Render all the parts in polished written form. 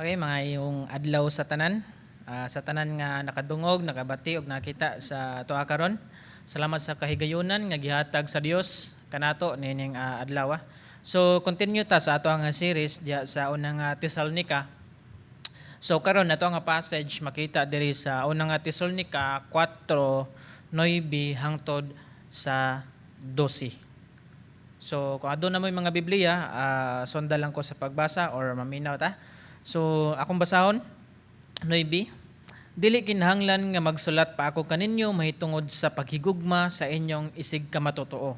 Okay, mga yung adlaw sa tanan. Sa tanan nga nakadungog, nakabati ug nakita sa tuwa karon. Salamat sa kahigayunan nga gihatag sa Dios kanato nining adlaw. So continue ta sa ato nga series diya sa unang Tesalonica. So karon nato nga passage makita diri sa unang Tesalonica 4:9 hangtod sa 12. So kung adto na mo yung mga Biblia, sonda lang ko sa pagbasa or maminaw ta. So akong basahon, 9. Dili kinahanglan nga magsulat pa ako kaninyo mahitungod sa paghigugma sa inyong isig ka matotoo.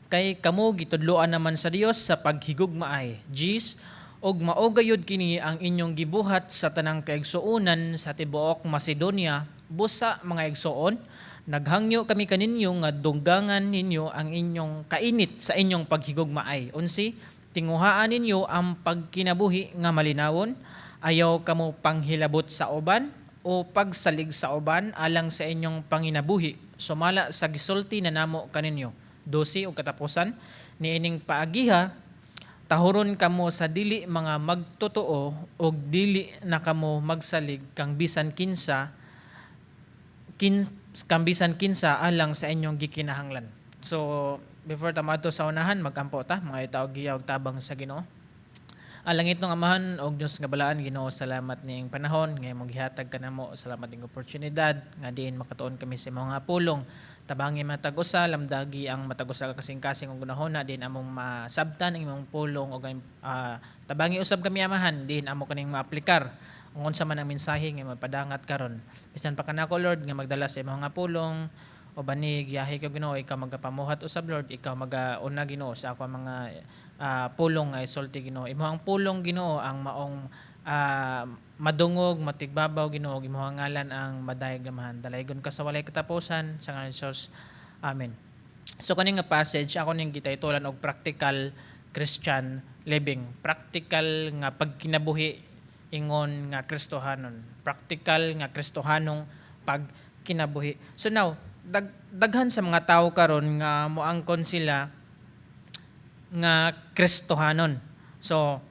Kay kamo gitudloan naman sa Dios sa paghigugma ay Gis og maogayod kini ang inyong gibuhat sa tanang kaigsuonan sa tibuok Macedonia. Busa mga igsuon, naghangyo kami kaninyo nga dunggangan ninyo ang inyong kainit sa inyong paghigugma ay. Unsi, tinguhaan ninyo ang pagkinabuhi nga malinawon, ayaw kamo panghilabot sa uban o pagsalig sa uban alang sa inyong panginabuhi. Sumala sa gisulti na namo kaninyo. 12 o katapusan, niining paagiha, tahuron kamo sa dili mga magtotoo o dili na kamo magsalig kang bisan kinsa alang sa inyong gikinahanglan. So, before tamato sa unahan, magampo ta, mga itaog giyaw tabang sa Ginoo. Langit ng Amahan og Dios nga balaan, Ginoo, salamat ning panahon nga imong gihatag kanamo, salamat ning oportunidad nga diin makatuon kami sa imong pulong. Tabangi matag-usa, lamdagi ang matag-usa kasing-kasing ug gunahona din among masabtan ang imong pulong ug tabangi usab kami Amahan din amo kaning maaplikar ug unsa man ang mensahe nga mapadangat karon. Bisan pa kanako Lord nga magdala sa imong pulong o banig yahi ka Ginoo, ikaw magapamuhat usab Lord, ikaw magauna Ginoo sa ako mga pulong nga isulti Ginoo. Imong pulong Ginoo ang maong madungog, matigbabaw Ginoo, imong ngalan ang madayegamahan. Dalaygon ka sa walay katapusan sa ngalan ni Jesus. Amen. So kaning nga passage ako ning gitaytolan og practical Christian living. Practical nga pagkinabuhi ingon nga Kristohanon. Practical nga Kristohanong pagkinabuhi. So now, daghan sa mga tao karon nga moangkon sila nga Kristohanon. So,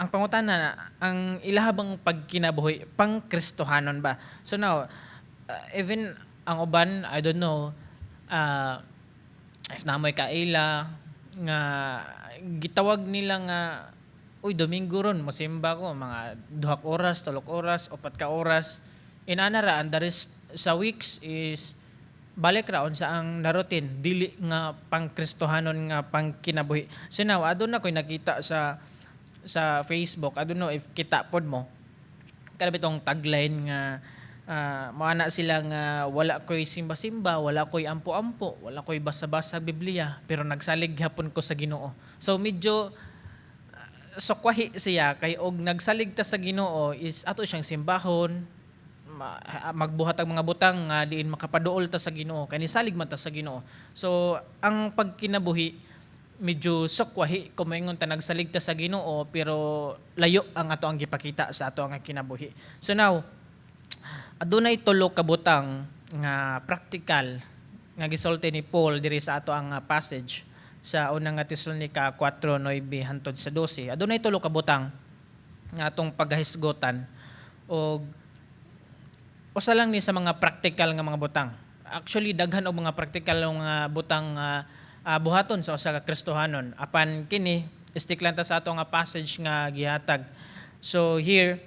ang pangutana, ang ilahabang pagkinabuhi, pang Kristohanon ba? So now, even ang uban, I don't know, if namoy kaila, nga gitawag nila nga, uy, Domingo ron, masimba ko, mga 2 oras, 3 oras, 4 ka oras. Inanara, ang daris sa weeks is, balik raon sa ang narutin, dili nga pang-Kristohanon nga pang-kinabuhi. So now, adun na ko'y nakita sa Facebook, I don't know if kita pod mo, kada bitong tagline nga, maana sila nga wala ko'y simba-simba, wala ko'y ampo-ampo, wala ko'y basa-basa Biblia, pero nagsalig hapon ko sa Ginoo. So medyo, sukwahi siya, kay og nagsalig ta sa Ginoo is ato siyang simbahon, magbuhat ang mga butang nga diin makapaduol ta sa Ginoo kay nisalig man ta sa Ginoo. So ang pagkinabuhi medyo sukwahi kung maingon ta nagsalig ta sa Ginoo pero layo ang ato ang gipakita sa ato ang kinabuhi. So now adunay tulo ka butang nga practical nga gisulti ni Paul diri sa ato ang passage sa unang Tesalonica 4:9 hangtod sa 12. Adunay tulo ka butang nga atong paghisgotan og usa lang ni sa mga practical nga mga butang. Actually, daghan og mga practical nga butang buhaton sa usa ka Kristohanon. Apan kini, stick lang ta sa ato nga passage nga gihatag. So here,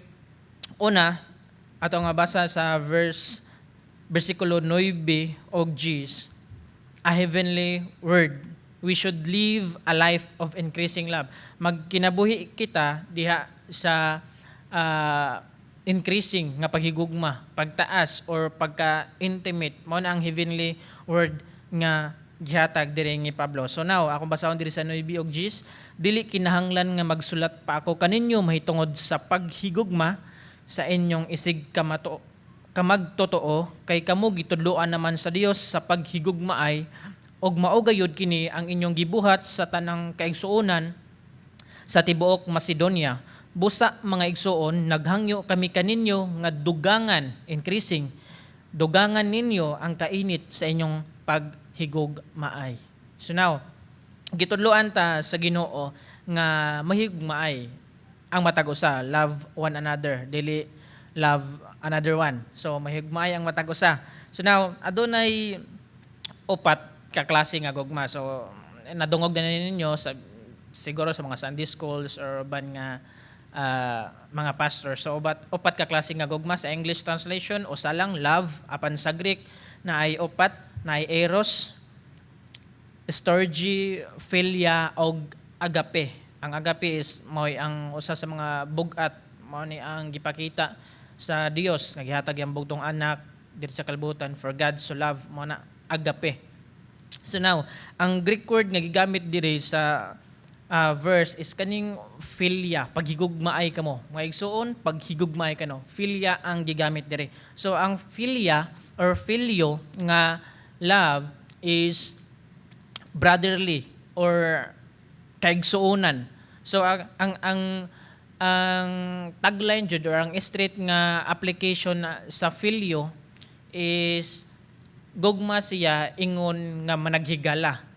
una, ato nga basa sa versikulo 9 og Gs, a heavenly word. We should live a life of increasing love. Magkinabuhi kita diha sa increasing nga paghigugma, pagtaas or pagka-intimate mo na ang heavenly word nga gihatag diri ni Pablo. So now, akong basahon diri sa 9 og Gs, dili kinahanglan nga magsulat pa ako kaninyo mahitungod sa paghigugma sa inyong isig kamagtotoo kay kamo gitudloan naman sa Dios sa paghigugma ay og maugayod kini ang inyong gibuhat sa tanang kaigsuonan sa tibuok Macedonia. Busa mga igsuon, naghangyo kami kaninyo nga dugangan, increasing, dugangan ninyo ang kainit sa inyong paghigugmaay. So now, gitudloan ta sa Ginoo nga mahigugmaay. ang matag usa, love one another, dili love another one. So mahigugmaay ang matag usa. So now adunay upat ka klase nga gugma. So nadungog na ninyo sa siguro sa mga Sunday schools or ban nga mga pastors. So upat ka klase nga gugma sa English translation, usa lang love, apan sa Greek na ay upat, na ay eros, storge, philia og agape. Ang agape is mo'y ang usa sa mga bugat, mao ni ang gipakita sa Dios nga gihatag yang bugtong anak diri sa kalibutan for God so love, mo na agape. So now, ang Greek word nga gigamit diri sa verse is kaning philia, paghigugmaay kamo. Mga igsuon, paghigugmaay kano. Philia ang gigamit diri. So ang philia or phileo nga love is brotherly or kaigsuonan. So ang tagline jud or ang straight nga application sa phileo is gugma siya ingon nga managhigala.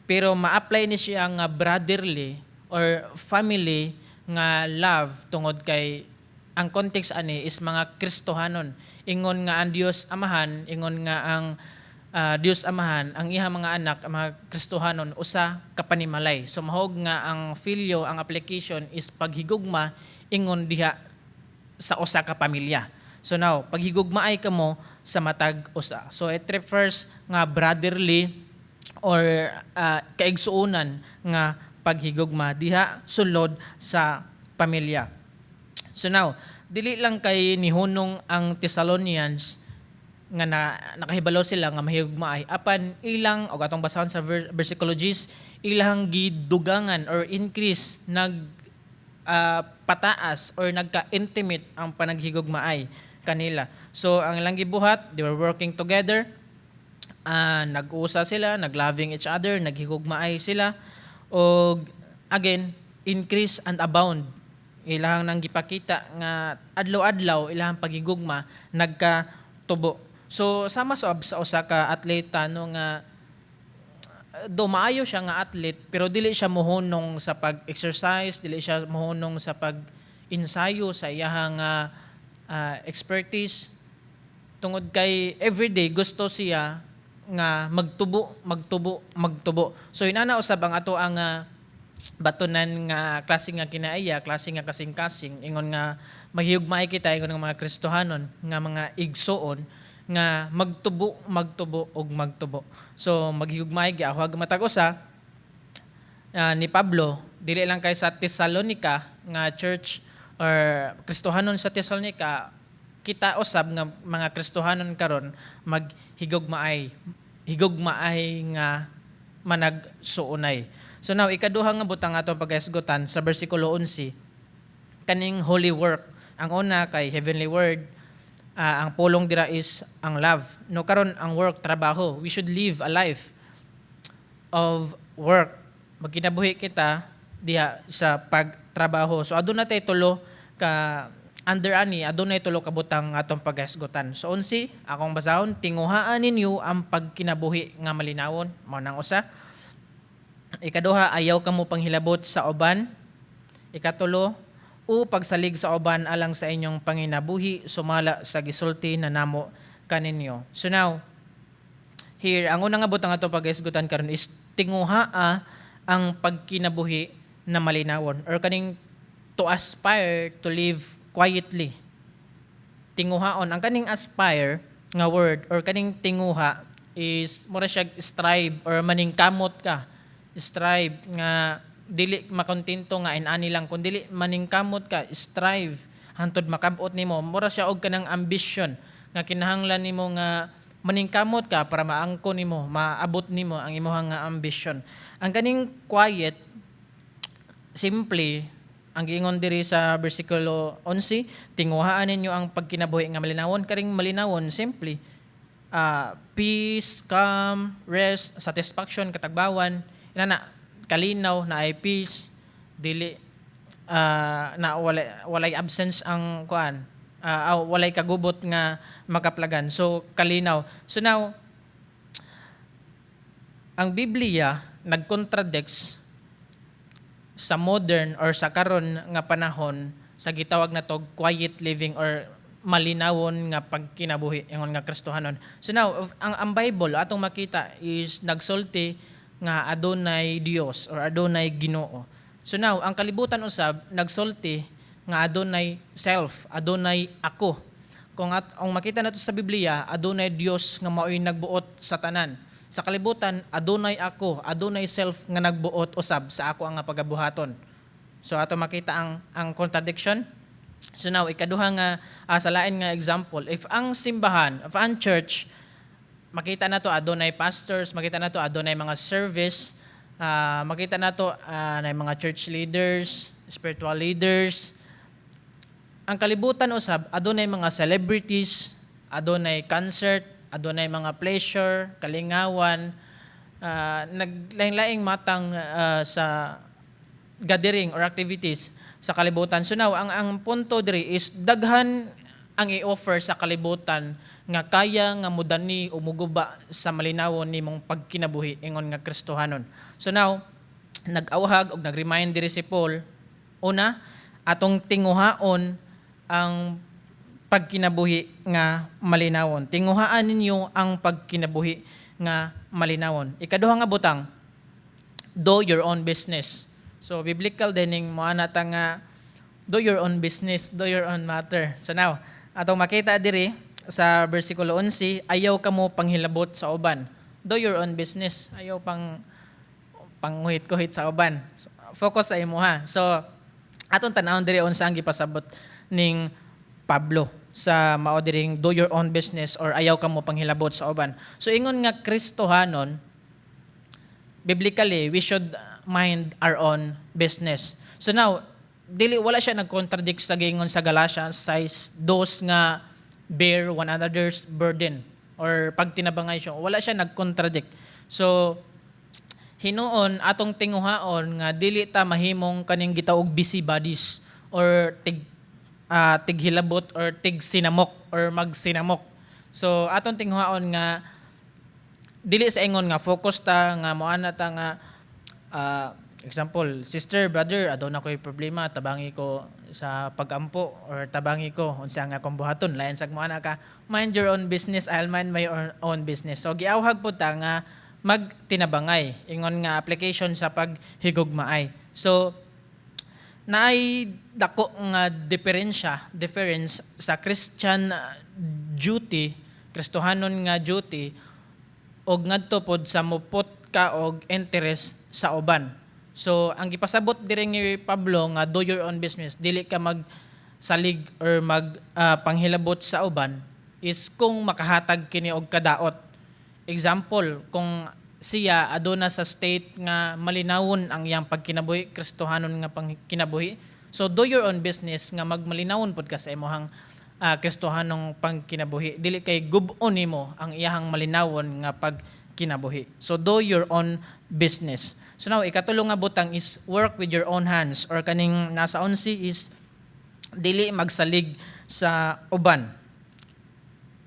Pero ma-apply ni siya nga brotherly or family nga love tungod kay ang context ani is mga Kristohanon. Ingon nga ang Dios Amahan, ingon nga ang Dios Amahan, ang iha mga anak, ang mga Kristohanon, usa kapanimalay. So mahog nga ang filyo, ang application is paghigugma, ingon diha sa usa ka pamilya. So now, paghigugmaay ka mo sa matag usa. So it refers nga brotherly or kaigsuonan nga paghigugma diha sulod sa pamilya. So now, dili lang kay nihunong ang Thessalonians nga nakahibalo sila nga mahigugmaay apan ilang og atong basahon sa versikulo Gs ilang gidugangan or increase pataas or nagka-intimate ang panaghigugmaay kanila. So ang ilang gibuhat, they were working together, nag-usa sila, nagloving each other, naghigugmaay sila, o again, increase and abound. Ilahang nang gipakita nga adlaw-adlaw ilahang paghigugma nagkatubo. So sama sa usa ka atleta no nga maayo siya nga athlete pero dili siya mohunong sa pag-exercise, dili siya mohunong sa pag-ensayo sa iyahang expertise tungod kay everyday gusto siya nga magtubo. So inana usab ang ato ang batunan nga klase nga kinaiya, klase nga kasing-kasing ingon nga mahigugmaay kita ingon nga mga Kristohanon nga mga igsoon nga magtubo ug magtubo. So maghigugmaay giahwag matag usa ni Pablo dili lang kay sa Thessalonica nga church or Kristohanon sa Thessalonica, kita usab nga mga Kristohanon karon higugmaay nga managsuunay. So now ikaduha nga butang atong paghisgutan sa bersikulo 11 kaning holy work. Ang una kay heavenly word, ang pulong dira is ang love. No karon ang work, trabaho. We should live a life of work. Magkinabuhi kita diha sa pagtrabaho. So aduna tay tulo ka under ani, adunay tulo ka butang atong paghisgutan. So unsi, akong basahon, tinguhaan ninyo ang pagkinabuhi nga malinawon. Mao nang usa. Ikaduha, ayaw kamo panghilabot sa uban. Ikatulo, pagsalig sa uban alang sa inyong panginabuhi, sumala sa gisulti na namo kaninyo. So now, here, ang unang nga butang atong paghisgutan karon is tinguhaa ang pagkinabuhi na malinawon or kaning to aspire to live quietly. Tinguhaon. Ang kaning aspire nga word or kaning tinguha is mura siya strive or maningkamot ka. Strive nga dili makontento nga inani lang kun dili maningkamot ka, strive hantod makabot nimo. Mura siya og kanang ambition nga kinahanglan nimo nga maningkamot ka para maangko nimo, maabot nimo ang imong nga ambition. Ang kaning quiet simply ang giingon diri sa bersikulo 11, tinguhaan ninyo ang pagkinabuhi nga malinawon. Karing malinawon simply peace, calm, rest, satisfaction, katagbawan, inana kalinaw na ay peace, dili na walay absence ang kuan, walay kagubot nga makaplagan. So kalinaw. So now ang Biblia nagcontradicts sa modern or sa karon nga panahon sa gitawag na to quiet living or malinawon nga pagkinabuhi ingon nga Kristohanon. So now ang Bible atong makita is nagsulti nga adunay Dios or adunay Ginoo. So now ang kalibutan usab nagsulti nga adunay self, adunay ako. Kung ang makita nato sa Biblia, adunay Dios nga mao'y nagbuot sa tanan. Sa kalibutan, adunay ako, adunay self nga nagbuot usab sa ako ang pagabuhaton. So ato makita ang contradiction. So now ikaduha nga sa lain nga example, if ang simbahan, if ang church, makita nato adunay pastors, makita nato adunay mga service, makita nato na mga church leaders, spiritual leaders. Ang kalibutan usab adunay mga celebrities, adunay concert, adunay mga pleasure, kalingawan, naglaing-laing matang sa gathering or activities sa kalibutan. So now, ang punto diri is daghan ang i-offer sa kalibutan nga kaya nga mudani o muguba sa malinawon nimong pagkinabuhi ingon nga Kristohanon. So now, nag-awhag o nag-remind diri si Paul, una, atong tinguhaon ang pagkinabuhi nga malinawon. Tinguhaan ninyo ang pagkinabuhi nga malinawon. Ikaduha nga butang, do your own business. So biblical dining mo anata nga do your own business, do your own matter. So now, atong makita diri sa bersikulo 11, ayaw kamo panghilabot sa uban. Do your own business. Ayaw panghuhit-kuhit sa uban. So, focus sa imo ha. So atong tanawon diri unsa ang gipasabot ning Pablo sa mao diring do your own business or ayaw ka mo panghilabot sa uban. So ingon nga Kristohanon, biblically we should mind our own business. So now wala siya nagcontradict sa gingon sa Galatians size those nga bear one another's burden or pagtinabangay siya. Wala siya nagcontradict. So hinuon atong tinguhaon nga dili ta mahimong kaning gitaog busybodies or tighilabot or tigsinamok or magsinamok. So atong tinghuaon nga dili sa ingon nga focus ta nga moana ta nga example, sister, brother, aduna ko'y problema, tabangi ko sa pagampo or tabangi ko unsa nga akong buhaton, lain sag moana ka, mind your own business, I'll mind my own business. So giawhag po ta nga magtinabangay ingon nga application sa paghigugmaay. So naay dako nga difference sa Christian duty, Kristohanon nga duty og ngadto pod sa mupot ka og interest sa uban. So ang gipasabot diri ni Pablo nga do your own business, dili ka magsalig or panghilabot sa uban is kung makahatag kini og kadaot. Example, kung siya aduna sa state nga malinawon ang iyang pagkinabuhi, Kristohanon nga pagkinabuhi. So do your own business nga magmalinawon pod ka sa imong Kristohanong pagkinabuhi. Dili kay gub-on nimo ang iyang malinawon nga pagkinabuhi. So do your own business. So now ikatulo nga butang is work with your own hands or kaning nasa 11 is dili magsalig sa uban.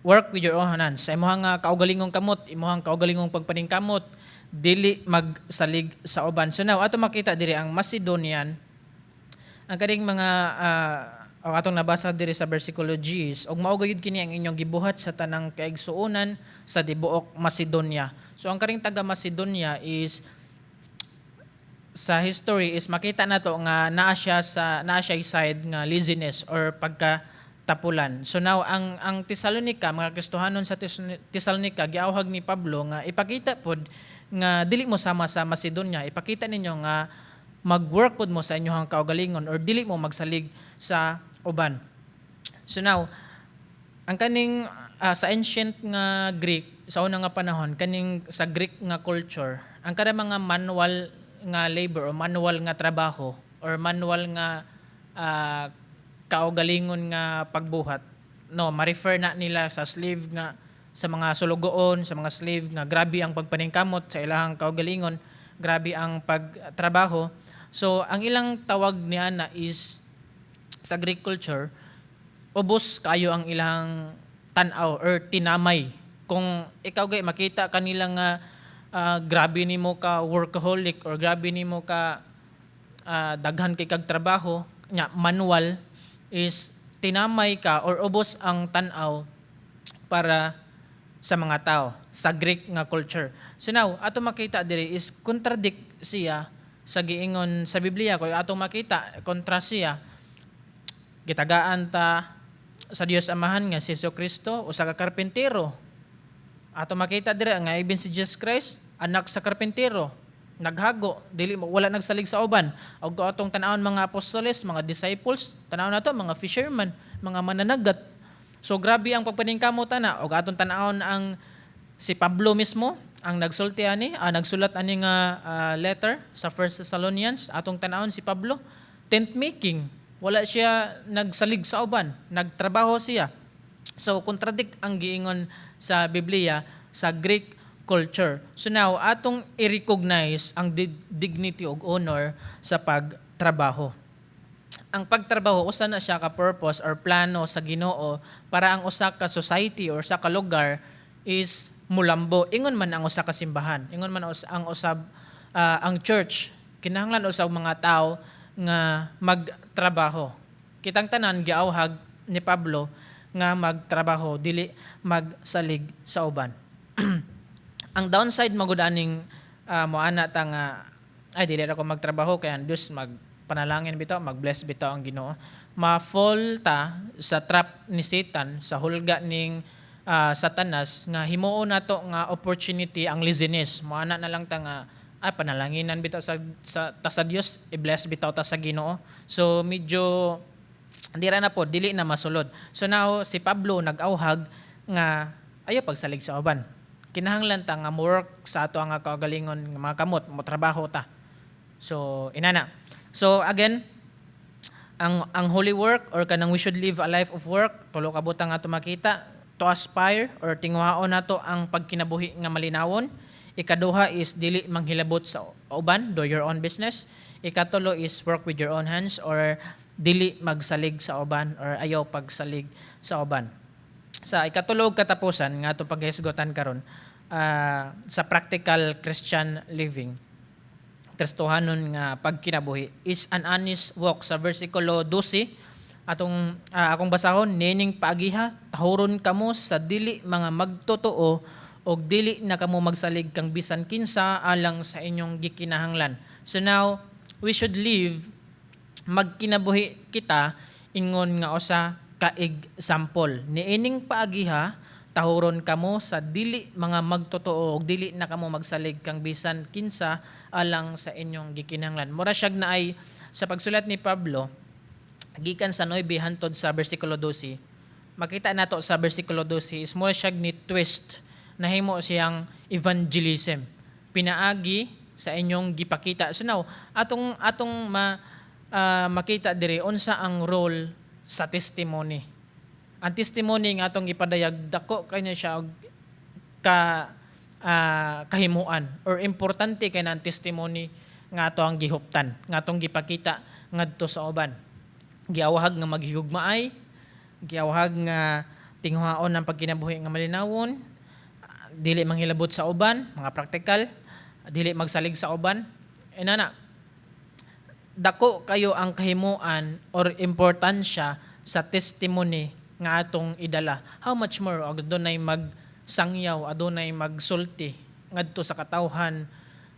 Work with your own hands. Sa imong kaugalingong kamot, imong kaugalingong pagpaningkamot, dili magsalig sa uban. So now, ato makita diri ang Macedonian, ang kaning mga, atong nabasa diri sa versikulo G, og maugayod kini ang inyong gibuhat sa tanang kaigsuonan sa tibuok Macedonia. So ang karing taga Macedonia is, sa history is makita nato nga naa siya side nga laziness or pagkatapulan. So now ang Tesalonica, mga Kristohanon sa Tesalonica, giawhag ni Pablo nga ipakita pod nga dili mo sama sa Macedonia, ipakita ninyo nga mag-work pod mo sa inyong kaugalingon or dili mo magsalig sa uban. So now ang kaning sa ancient nga Greek sa unang nga panahon, kaning sa Greek nga culture, ang kada mga manual nga labor o manual nga trabaho or manual nga kaugalingon nga pagbuhat, no, ma-refer na nila sa slave nga sa mga sulugoon, sa mga slave nga grabe ang pagpaningkamot sa ilang kaugalingon, grabe ang pagtrabaho. So ang ilang tawag niya na is sa Greek culture, ubos kayo ang ilang tanaw or tinamay. Kung ikaw gay makita kanila nga grabe nimo ka workaholic or grabe nimo ka daghan kay kag trabaho nya manual is tinamay ka or ubos ang tan-aw para sa mga tao sa Greek nga culture. So now ato makita diri is contradict siya sa giingon sa Biblia kung ato makita kontra siya gitagaan ta sa Dios Amahan nga si Jesucristo usa ka karpentero. Ato makita diri nga even si Jesus Christ anak sa karpentero, naghago, dili wala nagsalig sa uban. Og atong tan-awon mga apostoles, mga disciples, tan-awon nato mga fishermen, mga mananagat. So grabe ang pagpaningkamot ana og atong tan-awon ang si Pablo mismo ang nagsulti ani, nagsulat ani nga letter sa First Thessalonians. Atong tan-awon si Pablo tent making. Wala siya nagsalig sa uban, nagtrabaho siya. So contradict ang giingon sa Biblia sa Greek culture. So now atong i-recognize ang dignity ug honor sa pagtrabaho. Ang pagtrabaho usa na siya ka purpose or plano sa Ginoo para ang usa ka society or sa ka lugar is mulambo. Ingon man ang usa ka simbahan, ingon man ang usab ang church. Kinahanglan usab mga tao nga magtrabaho. Kitang tanan giawhag ni Pablo nga magtrabaho dili magsalig sa uban. Ang downside magud aning moana ta nga ay dili ra ko magtrabaho kaya Dios magpanalangin bitaw, mag-bless bitaw ang Ginoo. Ma-fall ta sa trap ni Satan, sa hulga ning Satanas nga himuon nato nga opportunity ang laziness. Moana na lang ta nga panalanginan bitaw sa Dios, i-bless bitaw ta sa Ginoo. So medyo dira na po dili na masulod. So now si Pablo nag-awhag nga ayo pagsalig sa uban. Kinahanglan ta nga work sa ato nga kaugalingon nga mga kamot mo trabaho ta. So inana. So again, ang holy work or kanang we should live a life of work, tulo ka butang ato makita to aspire or tingwaon nato ang pagkinabuhi nga malinawon. Ikaduha is dili manghilabot sa uban, do your own business. Ikatulo is work with your own hands or dili magsalig sa uban or ayaw pagsalig sa uban. Sa ikatulog katapusan nga itong paghisgotan karon sa practical Christian living, Kristohanon nga pagkinabuhi is an honest walk. Sa versikulo 12 akong basahon, nining paagiha tahuron kamo sa dili mga magtotoo og dili na kamo magsalig kang bisan kinsa alang sa inyong gikinahanglan. So now we should live magkinabuhi kita ingon nga usa ka example. Niining paagiha tahuron kamo sa dili mga magtotoo og dili na kamo magsalig kang bisan kinsa alang sa inyong gikinahanglan. Mura siyag na ay sa pagsulat ni Pablo gikan sa 9 hantod sa bersikulo 12. Makita nato sa bersikulo 12 is mura siyag ni twist nahimo siyang evangelism. Pinaagi sa inyong gipakita. So now atong makita diri unsa ang role sa testimony. Ang testimony nga atong gipadayag dako kay na siya og kahimuan or importante kay ang testimony nga ato ang gihuptan, nga atong gipakita ngadto sa uban. Giawhag nga maghigugmaay, giawhag nga tinghuaon ang pagkinabuhi nga malinawon, dili manghilabot sa uban, mga praktikal, dili magsalig sa uban. Inana dako kayo ang kahimuan or importansya sa testimony nga atong idala. How much more adunay magsangyaw, adunay magsulti ngadto sa katawhan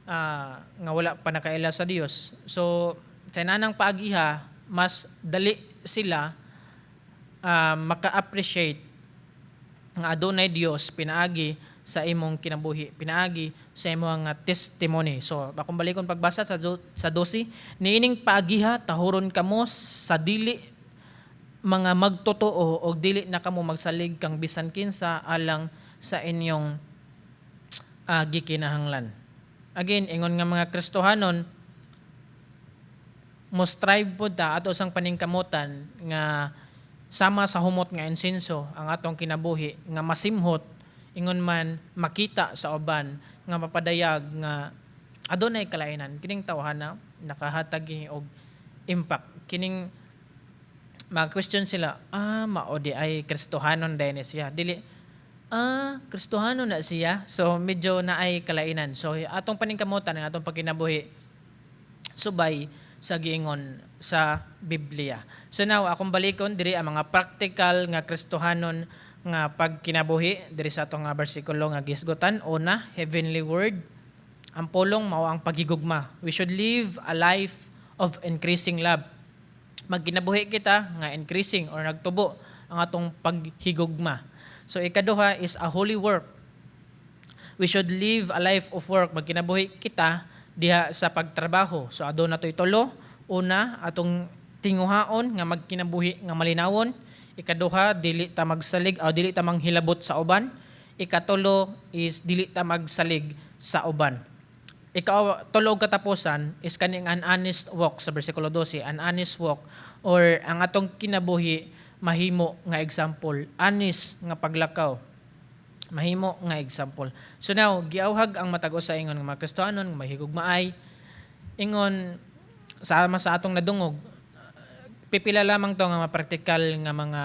nga wala pa nakaila sa Dios. So sa nanang paagiha mas dali sila maka-appreciate nga adunay Dios pinaagi sa imong kinabuhi, pinaagi sa imong testimony. So, akong balikon pagbasa sa 12, niining paagiha tahuron kamo sa dili mga magtotoo o dili na kamo magsalig kang bisan kinsa alang sa inyong gikinahanglan. Again, ingon nga mga Kristohanon, mo strive po ta ato sang paningkamutan nga sama sa humot nga insenso ang atong kinabuhi nga masimhot ingon man makita sa uban nga mapadayag nga adunay kalainan kining tawhana nakahatag kini og impact kining mag-question sila mao di ay Kristohanon din siya dili Kristohanon na siya so medyo na ay kalainan so atong paningkamutan ang atong pagkinabuhi subay sa giingon sa Biblia. So now akong balikon diri ang mga practical nga Kristohanon nga pagkinabuhi diri sa atong nga bersikulo nga gisgotan. Una, heavenly word. Ang pulong mao ang paghigugma. We should live a life of increasing love. Magkinabuhi kita nga increasing or nagtubo ang atong paghigugma. So ikaduha is a holy work. We should live a life of work. Magkinabuhi kita diha sa pagtrabaho. So aduna to'y tulo. Una, atong tinguhaon nga magkinabuhi nga malinawon. Ikaduha, dili ta magsalig o dili ta manghilabot sa uban. Ikatulo is dili ta magsalig sa uban. Tulo katapusan is kaning an honest walk sa bersikulo 12, an honest walk or ang atong kinabuhi mahimo nga example, honest nga paglakaw. Mahimo nga example. So now, giawhag ang matag-o sa ingon nga mga Kristohanon, nga mahigugmaay. Ingon, sama sa atong nadungog, pipila lamang to nga mga praktikal nga mga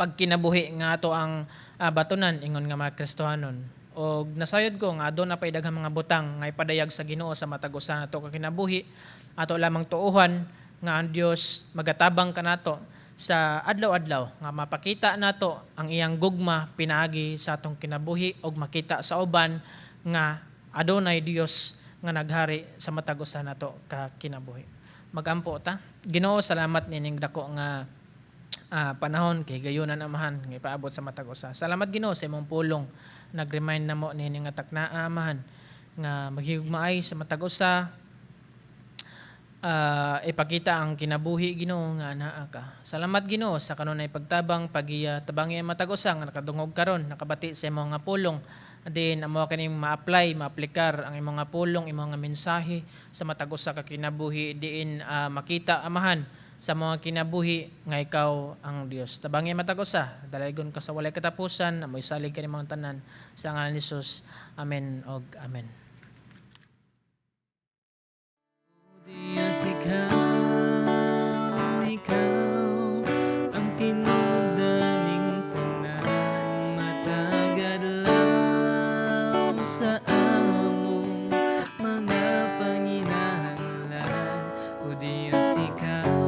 pagkinabuhi nga ato ang batunan, ingon nga mga Kristohanon. O nasayod ko nga adto na pay daghang mga butang nga ipadayag sa Ginoo sa matag-o sa nato ka kinabuhi, ato lamang tuuhan nga ang Dios magatabang kanato sa adlaw-adlaw nga mapakita nato ang iyang gugma pinaagi sa atong kinabuhi ug makita sa uban nga adunay Dios nga naghari sa matag-o sa nato ka kinabuhi. Magampo ta. Ginoo, salamat nining dako nga panahon kay gayunan amahan nga ipaabot sa matag-o sa. Salamat Ginoo sa imong pulong. Nag-remind na mo nining nga taknaa amahan nga maghigugmaay sa matag-o sa ipakita ang kinabuhi Ginoo nga anaa ka. Salamat Ginoo sa kanunay pagtabang pagiya tabangi ang matag-usa nga nakadungog karon nakabati sa imong nga pulong. Din amo kaning ma-apply, ma-aplikar ang imong nga pulong, imong nga mensahe sa matag-usa ka kinabuhi diin makita amahan sa mga kinabuhi nga ikaw ang Dios. Tabangi matag-usa, dalaygon ka sa walay katapusan, amoy salig ka nimong tanan sa ngalan ni Jesus. Amen og amen. Diyos, ikaw ang tinubdaning tanan, matag-adlaw sa among mga panginahanglan. O Diyos, ikaw